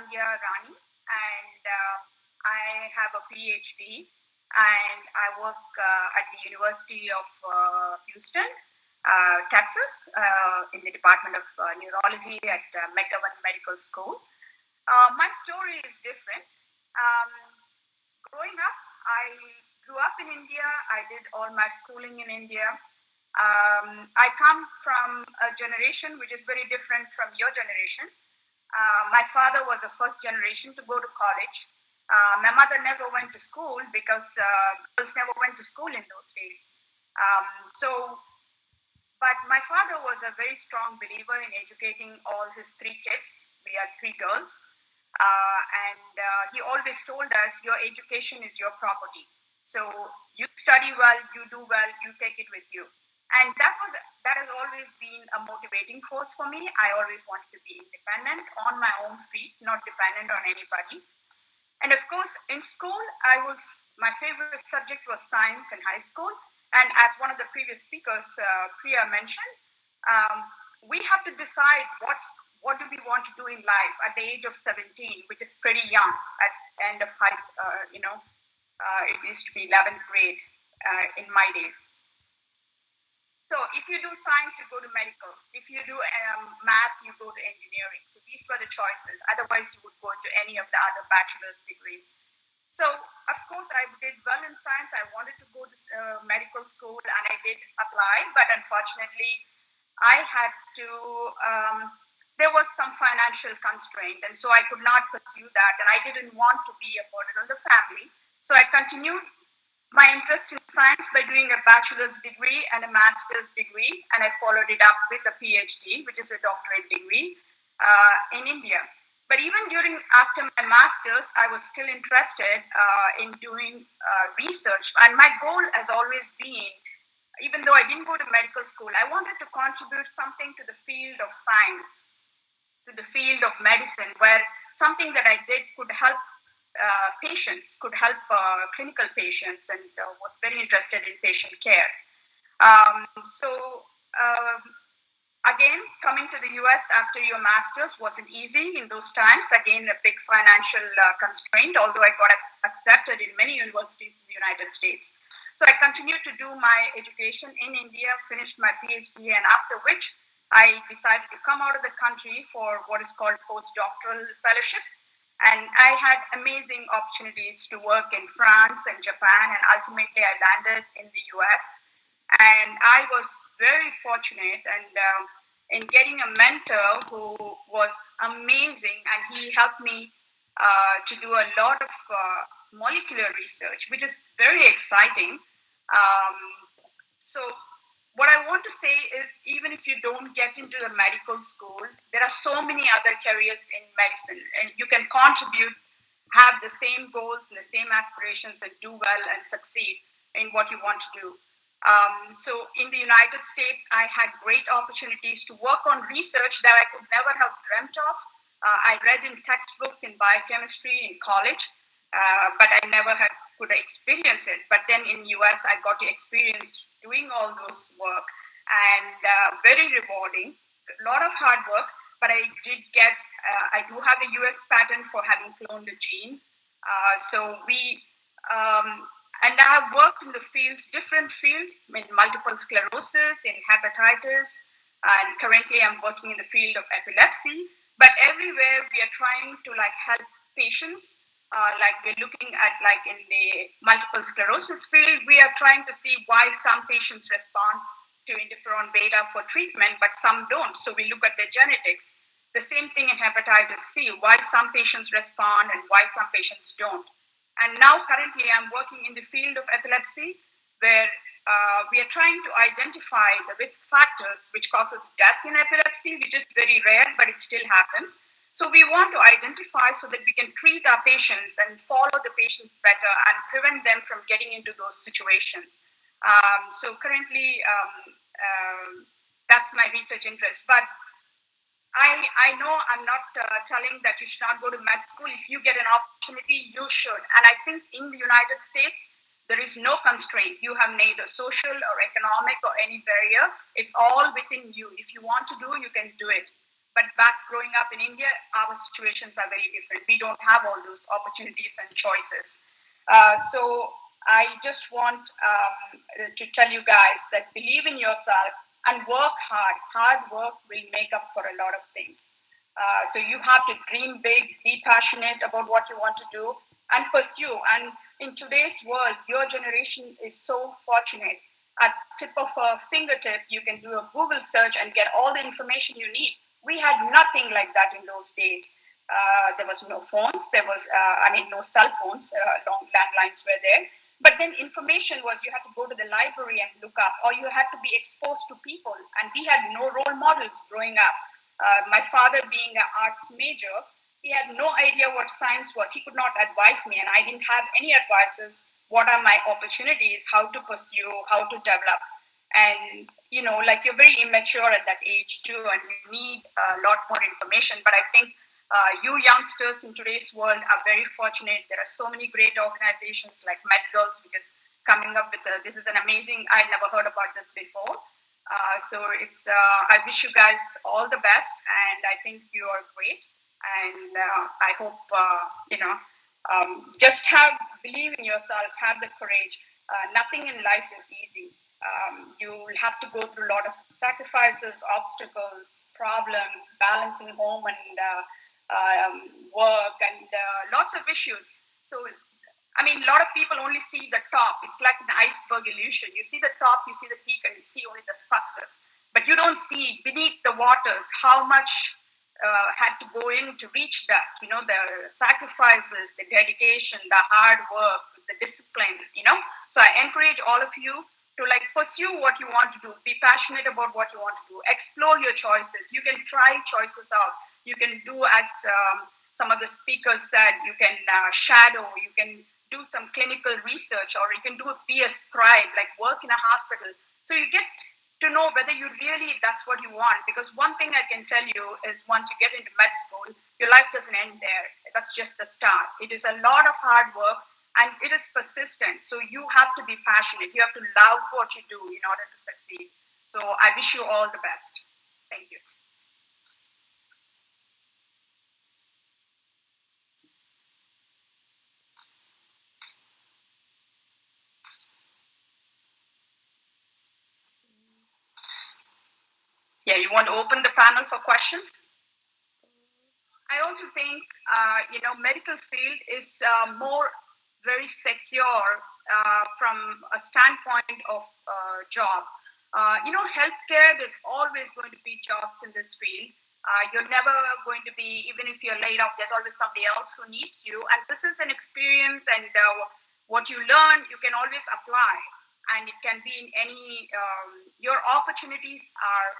Dr. Rani, and I have a PhD, and I work at the University of Houston, Texas, in the Department of Neurology at McGovern Medical School. My story is different. Um, Growing up, I grew up in India. I did all my schooling in India. I come from a generation which is very different from your generation. My father was the first generation to go to college. My mother never went to school because girls never went to school in those days. But my father was a very strong believer in educating all his three kids. We had three girls. And he always told us, your education is your property. So you study well, you do well, you take it with you. And that has always been a motivating force for me. I always wanted to be independent, on my own feet, not dependent on anybody. And of course, in school, my favorite subject was science in high school. And as one of the previous speakers, Priya, mentioned, we have to decide what do we want to do in life at the age of 17, which is pretty young at the end of high school. It used to be 11th grade in my days. So if you do science, you go to medical. If you do math, you go to engineering. So these were the choices. Otherwise, you would go into any of the other bachelor's degrees. So, of course, I did well in science. I wanted to go to medical school, and I did apply. But unfortunately, I had to, there was some financial constraint. And so I could not pursue that. And I didn't want to be a burden on the family. So I continued my interest in science by doing a bachelor's degree and a master's degree, and I followed it up with a PhD, which is a doctorate degree in India. But even after my master's, I was still interested in doing research, and my goal has always been, even though I didn't go to medical school, I wanted to contribute something to the field of science, to the field of medicine, where something that I did could help patients, could help clinical patients, and was very interested in patient care. Again, coming to the US after your master's wasn't easy in those times. Again, a big financial constraint, although I got accepted in many universities in the United States. So I continued to do my education in India, finished my PhD, and after which I decided to come out of the country for what is called postdoctoral fellowships. And I had amazing opportunities to work in France and Japan, and ultimately I landed in the US. And I was very fortunate in getting a mentor who was amazing, and he helped me to do a lot of molecular research, which is very exciting. So what I want to say is, even if you don't get into the medical school, there are so many other careers in medicine, and you can contribute, have the same goals and the same aspirations, and do well and succeed in what you want to do. So in the United States, I had great opportunities to work on research that I could never have dreamt of. I read in textbooks in biochemistry in college, but I never could experience it. But then in US, I got to experience doing all those work, and very rewarding, a lot of hard work, but I do have a US patent for having cloned a gene. And I have worked in the different fields, in multiple sclerosis, in hepatitis, and currently I'm working in the field of epilepsy. But everywhere we are trying to help patients. Like we're looking at, in the multiple sclerosis field, we are trying to see why some patients respond to interferon beta for treatment, but some don't. So we look at their genetics. The same thing in hepatitis C, why some patients respond and why some patients don't. And now currently I'm working in the field of epilepsy, where we are trying to identify the risk factors which causes death in epilepsy, which is very rare, but it still happens. So we want to identify so that we can treat our patients and follow the patients better and prevent them from getting into those situations. So currently, that's my research interest. But I know I'm not telling that you should not go to med school. If you get an opportunity, you should. And I think in the United States, there is no constraint. You have neither social or economic or any barrier. It's all within you. If you want to do, you can do it. But back growing up in India, our situations are very different. We don't have all those opportunities and choices. So I just want to tell you guys that believe in yourself and work hard. Hard work will make up for a lot of things. So you have to dream big, be passionate about what you want to do, and pursue. And in today's world, your generation is so fortunate. At tip of a fingertip, you can do a Google search and get all the information you need. We had nothing like that in those days. There was no phones. There was, no cell phones. Long landlines were there. But then information was you had to go to the library and look up, or you had to be exposed to people. And we had no role models growing up. My father, being an arts major, he had no idea what science was. He could not advise me, and I didn't have any advices. What are my opportunities? How to pursue? How to develop? And like you're very immature at that age too, and you need a lot more information. But I think you youngsters in today's world are very fortunate. There are so many great organizations like MedGirls, which is coming up with this is an amazing. I never heard about this before. So it's I wish you guys all the best, and I think you are great. And I hope just believe in yourself, have the courage. Nothing in life is easy. You'll have to go through a lot of sacrifices, obstacles, problems, balancing home and work, and lots of issues. So, a lot of people only see the top. It's like an iceberg illusion. You see the top, you see the peak, and you see only the success. But you don't see beneath the waters how much had to go in to reach that. The sacrifices, the dedication, the hard work, the discipline. So I encourage all of you to pursue what you want to do, be passionate about what you want to do, explore your choices. You can try choices out. You can do as some of the speakers said, you can shadow, you can do some clinical research, or you can be a scribe, work in a hospital. So you get to know whether you really, that's what you want. Because one thing I can tell you is once you get into med school, your life doesn't end there. That's just the start. It is a lot of hard work, and it is persistent. So you have to be passionate. You have to love what you do in order to succeed. So I wish you all the best. Thank you. Yeah, you want to open the panel for questions? I also think, medical field is more very secure from a standpoint of job. Healthcare, there's always going to be jobs in this field. You're never going to be, even if you're laid off, there's always somebody else who needs you. And this is an experience, and what you learn, you can always apply. And it can be in any, your opportunities are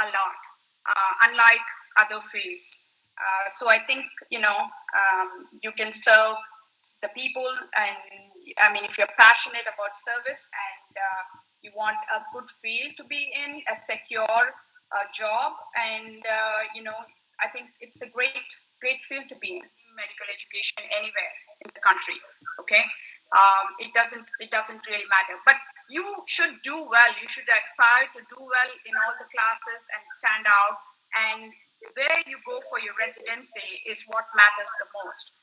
a lot, unlike other fields. So I think, you can serve the people, and if you're passionate about service and you want a good field to be in, a secure job, and I think it's a great field to be in medical education anywhere in the country. Okay, it doesn't really matter, but you should do well. You should aspire to do well in all the classes and stand out. And where you go for your residency is what matters the most.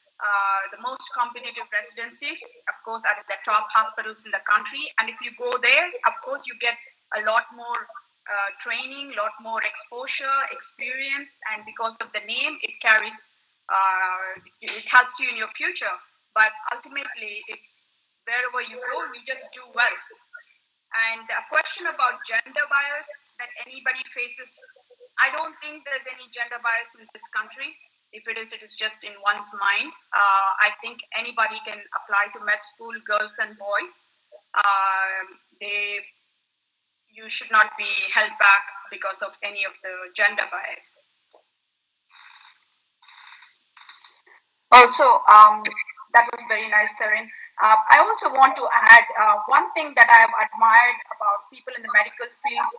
The most competitive residencies, of course, are the top hospitals in the country. And if you go there, of course, you get a lot more training, a lot more exposure, experience. And because of the name, it carries, it helps you in your future. But ultimately, it's wherever you go, you just do well. And a question about gender bias that anybody faces, I don't think there's any gender bias in this country. If it is just in one's mind. I think anybody can apply to med school, girls and boys. You should not be held back because of any of the gender bias. Also, that was very nice, Tarin. I also want to add one thing that I have admired about people in the medical field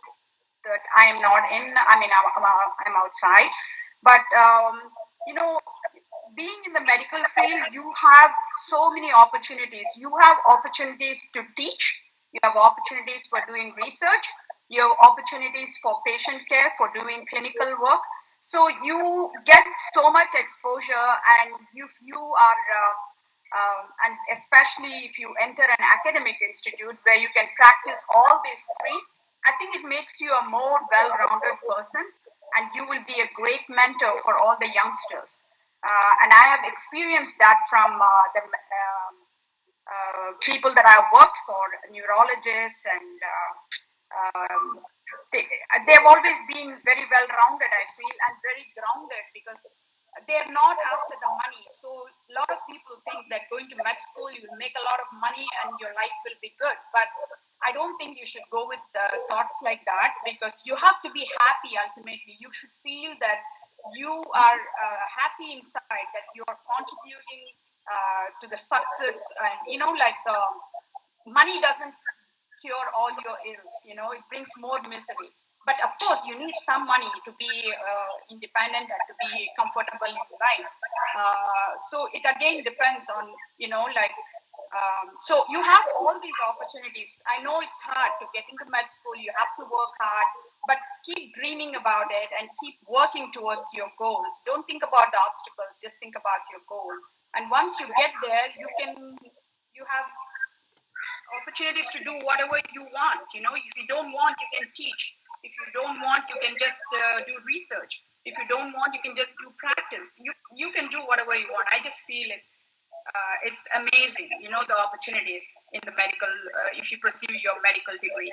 that I am not in. I'm outside. But, being in the medical field, you have so many opportunities. You have opportunities to teach. You have opportunities for doing research. You have opportunities for patient care, for doing clinical work. So you get so much exposure, and if you are and especially if you enter an academic institute where you can practice all these three, I think it makes you a more well-rounded person, and you will be a great mentor for all the youngsters. And I have experienced that from the people that I've worked for, neurologists, and they, they've always been very well rounded, I feel, and very grounded, because they're not after the money. So a lot of people think that going to med school, you will make a lot of money and your life will be good. But I don't think you should go with thoughts like that, because you have to be happy ultimately. You should feel that you are happy inside, that you are contributing to the success. And, money doesn't cure all your ills. It brings more misery. But of course, you need some money to be independent and to be comfortable in life. So it again depends on, so you have all these opportunities. I know it's hard to get into med school. You have to work hard, but keep dreaming about it and keep working towards your goals. Don't think about the obstacles. Just think about your goal. And once you get there, you have opportunities to do whatever you want. If you don't want, you can teach. If you don't want, you can just do research. If you don't want, you can just do practice. You can do whatever you want. I just feel it's amazing, the opportunities in the medical, if you pursue your medical degree.